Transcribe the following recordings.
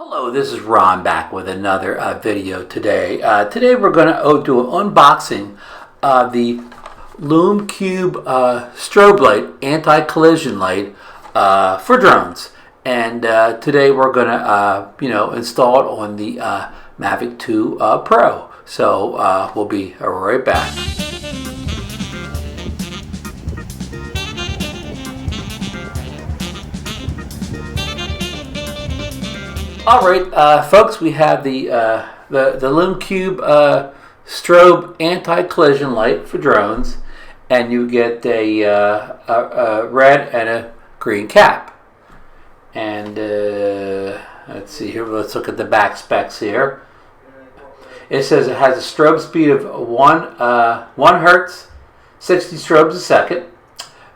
Hello, this is Ron back with another video today. Today we're going to do an unboxing of the Lume Cube Strobe Light, anti-collision light for drones. And today we're going to, install it on the Mavic 2 Pro. So we'll be right back. All right, folks, we have the Lume Cube Strobe anti-collision light for drones, and you get a red and a green cap. And let's see here. Let's look at the back specs here. It says it has a strobe speed of 1 hertz, 60 strobes a second,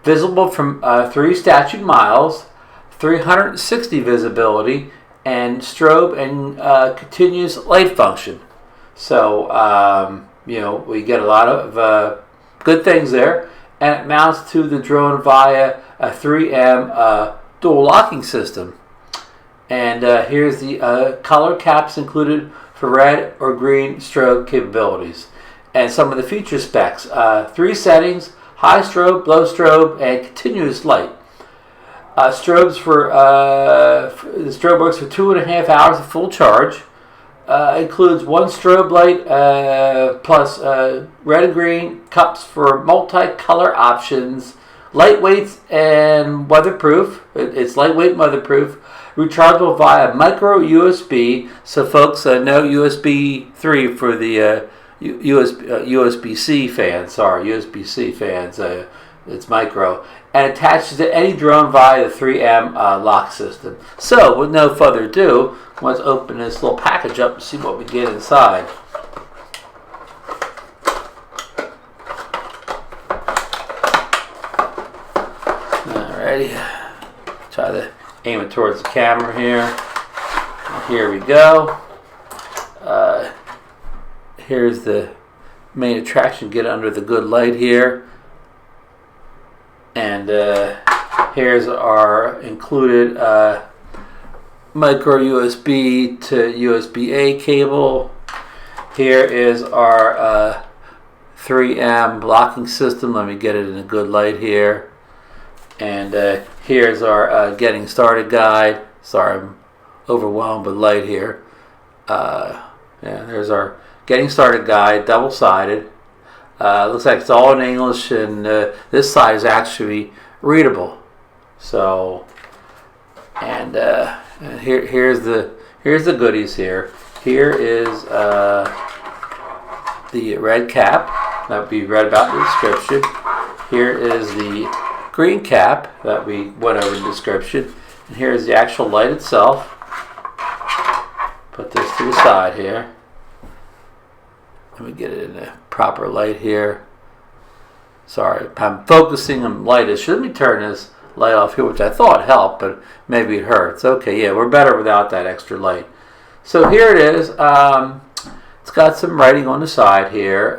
visible from 3 statute miles, 360 visibility, and strobe and continuous light function. So we get a lot of good things there, and it mounts to the drone via a 3M dual locking system. And here's the color caps included for red or green strobe capabilities, and some of the feature specs: 3 settings: high strobe, low strobe, and continuous light. Strobes the strobe works for 2.5 hours of full charge. Includes 1 strobe light plus red and green cups for multi-color options. Lightweight and weatherproof. It's lightweight and weatherproof. Rechargeable via micro USB. So folks, no USB 3 for the USB-C fans. Sorry, USB-C fans. It's micro, and attaches to any drone via the 3M lock system. So with no further ado, let's open this little package up and see what we get inside. Alrighty, try to aim it towards the camera here. And here we go. Here's the main attraction. Get under the good light here. And here's our included micro USB to USB-A cable. Here is our 3M locking system. Let me get it in a good light here. And here's our getting started guide. Sorry, I'm overwhelmed with light here. There's our getting started guide, double-sided. Looks like it's all in English, and this side is actually readable. So, and here's the goodies here. Here is the red cap that we read about in the description. Here is the green cap that we went over in the description, and here is the actual light itself. Put this to the side here. Let me get it in a proper light here. Sorry, I'm focusing on light. Let me turn this light off here, which I thought helped, but maybe it hurts. Okay, yeah, we're better without that extra light. So here it is. It's got some writing on the side here.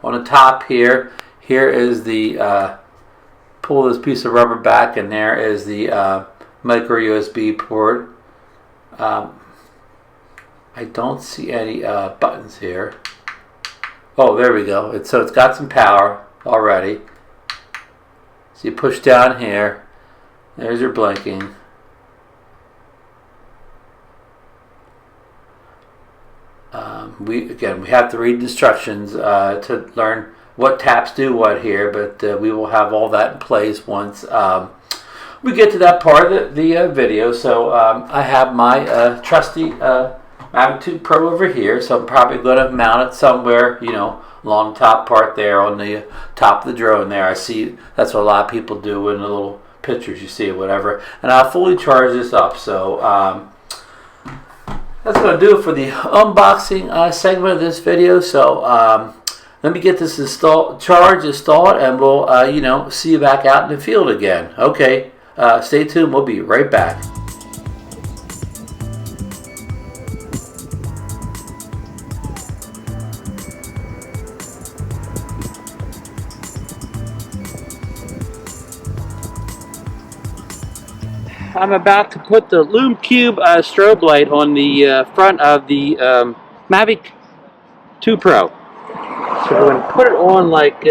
On the top here, here is the, pull this piece of rubber back, and there is the micro USB port. I don't see any buttons here. Oh, there we go. So it's got some power already. So you push down here. There's your blinking. We have to read instructions to learn what taps do what here, but we will have all that in place once we get to that part of the video. So I have my trusty Mavic 2 Pro over here, so I'm probably going to mount it somewhere, along the top part there on the top of the drone there. I see that's what a lot of people do in the little pictures you see or whatever. And I'll fully charge this up. So that's going to do it for the unboxing segment of this video. So let me get this charged, installed, and we'll see you back out in the field again. Okay, stay tuned. We'll be right back. I'm about to put the Lume Cube strobe light on the front of the Mavic 2 Pro. So we're going to put it on like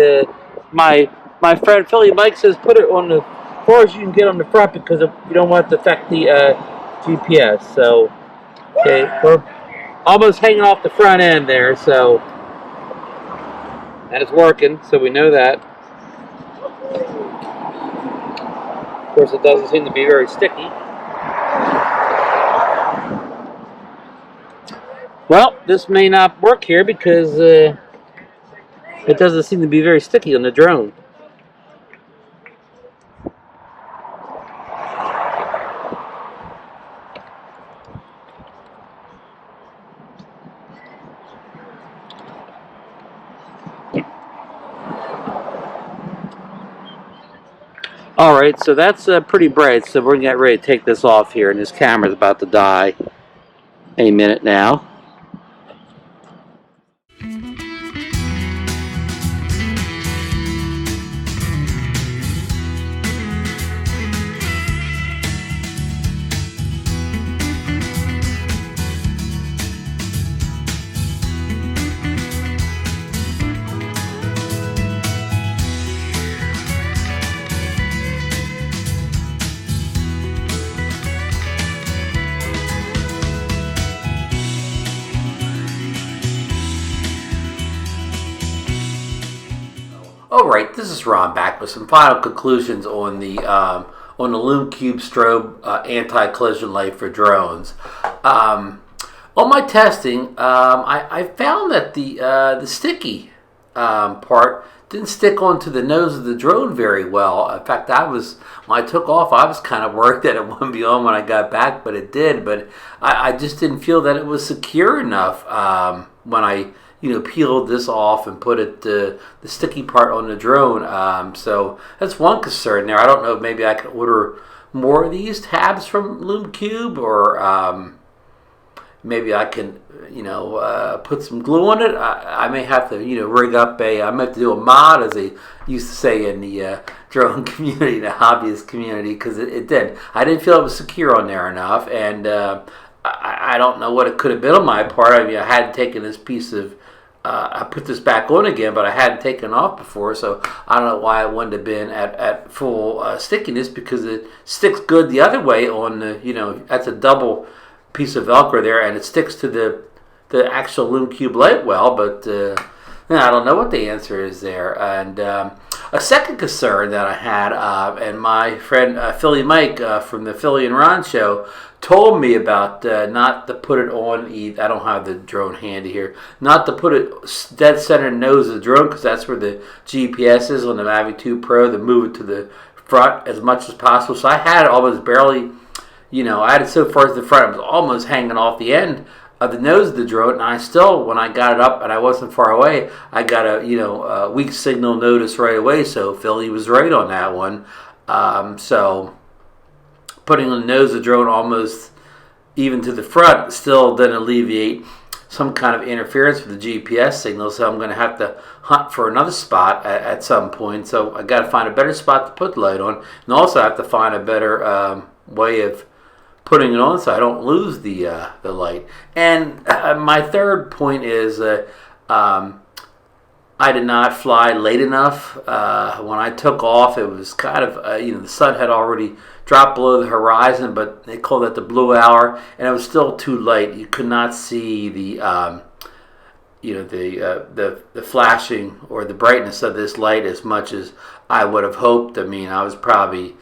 my friend Philly Mike says, put it on the far as you can get on the front because you don't want it to affect the GPS. So, okay, we're almost hanging off the front end there, so, and it's working, so we know that. Of course, it doesn't seem to be very sticky. Well, this may not work here because it doesn't seem to be very sticky on the drone. Alright, so that's pretty bright, so we're going to get ready to take this off here, and this camera's about to die any minute now. Alright, this is Ron back with some final conclusions on the Lume Cube Strobe anti-collision light for drones. On my testing, I found that the sticky part didn't stick onto the nose of the drone very well. In fact, when I took off, I was kind of worried that it wouldn't be on when I got back, but it did. But I just didn't feel that it was secure enough when I peeled this off and put it the sticky part on the drone. So that's one concern there. I don't know, maybe I could order more of these tabs from Lume Cube, or maybe I can put some glue on it. I may have to rig up I may have to do a mod, as they used to say in the drone community, the hobbyist community, because it did. I didn't feel it was secure on there enough, and I don't know what it could have been on my part. I mean, I hadn't taken this piece of I put this back on again, but I hadn't taken it off before, so I don't know why it wouldn't have been at full stickiness, because it sticks good the other way on the, that's a double piece of Velcro there, and it sticks to the actual Lume Cube light well, but I don't know what the answer is there. And a second concern that I had, and my friend Philly Mike from the Philly and Ron show told me about not to put it on, I don't have the drone handy here, not to put it dead center nose of the drone, because that's where the GPS is on the Mavic 2 Pro, to move it to the front as much as possible. So I had it almost barely, I had it so far to the front, it was almost hanging off the end of the nose of the drone, and I still, when I got it up and I wasn't far away, I got a weak signal notice right away. So Philly was right on that one. So putting on the nose of the drone almost even to the front still didn't alleviate some kind of interference with the GPS signal, so I'm going to have to hunt for another spot at some point. So I got to find a better spot to put the light on, and also have to find a better way of putting it on so I don't lose the light. And my third point is I did not fly late enough. When I took off, it was kind of, the sun had already dropped below the horizon, but they call that the blue hour, and it was still too light. You could not see the flashing or the brightness of this light as much as I would have hoped. I mean, I was probably,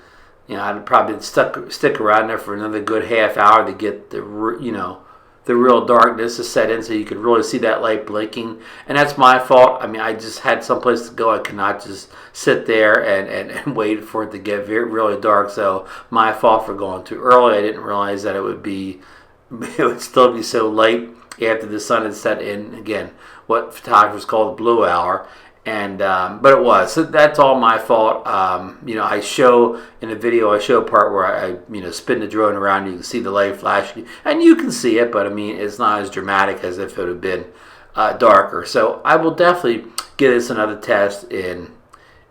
I'd probably stick around there for another good half hour to get the real darkness to set in, so you could really see that light blinking. And that's my fault. I mean, I just had someplace to go. I could not just sit there and wait for it to get really dark. So my fault for going too early. I didn't realize that it would still be so light after the sun had set in. Again, what photographers call the blue hour. And but it was. So that's all my fault. I show in the video, I show a part where I spin the drone around. You can see the light flashing, and you can see it, but I mean, it's not as dramatic as if it would have been darker. So I will definitely give this another test in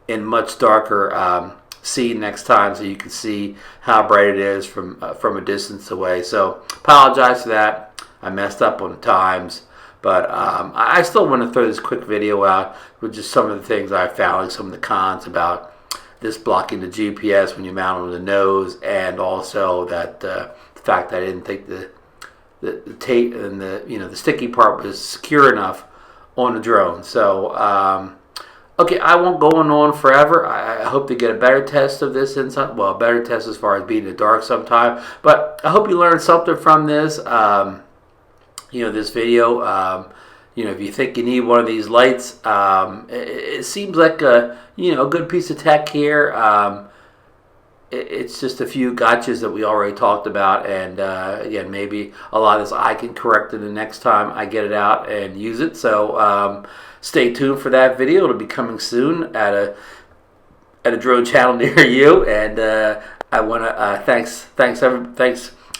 much darker scene next time, so you can see how bright it is from a distance away. So apologize for that. I messed up on the times, but I still want to throw this quick video out with just some of the things I found, like some of the cons about this blocking the GPS when you mount it on the nose, and also that the fact that I didn't think the tape and the sticky part was secure enough on the drone. So okay, I won't go on forever. I hope to get a better test of this inside. Well, a better test as far as being in the dark sometime. But I hope you learned something from this. This video. If you think you need one of these lights, it seems like a good piece of tech here. It's just a few gotchas that we already talked about, and again, maybe a lot of this I can correct it the next time I get it out and use it. So stay tuned for that video. It'll be coming soon at a drone channel near you. And I want to thanks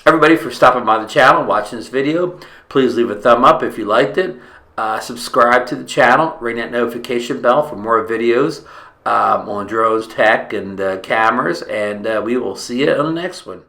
everybody for stopping by the channel and watching this video. Please leave a thumb up if you liked it. Subscribe to the channel. Ring that notification bell for more videos on drones, tech, and cameras. And we will see you on the next one.